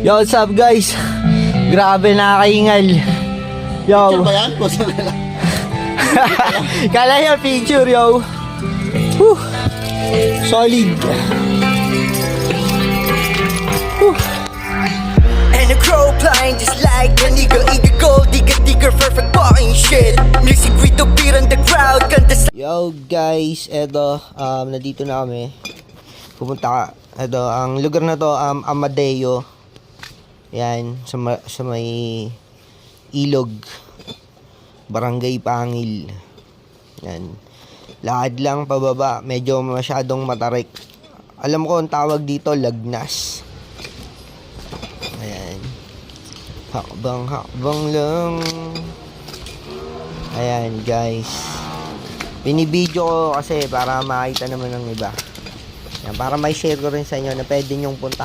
Yo, what's up guys? Grabe, nakakaingal. Yo. Picture ba yan? Post na lang. Kala niya picture, yo. Whew. Solid. Whew. And a crow flying just like an eagle, eagle gold, digger, perfect fucking shit. Music with the beat on the crowd, kanta sa... Yo guys, eto, nandito na kami. Pupunta ka. Eto, ang lugar na to, Amadeo. Yan, sa may ilog. Barangay Pangil. Yan. Lakad lang pababa, medyo masyadong matarik. Alam ko ang tawag dito, lagnas. Ayan. Hakbang lang. Ayan guys. Binibidyo ko kasi para makita naman ng iba. Yan, para may share ko rin sa inyo na pwede nyong punta.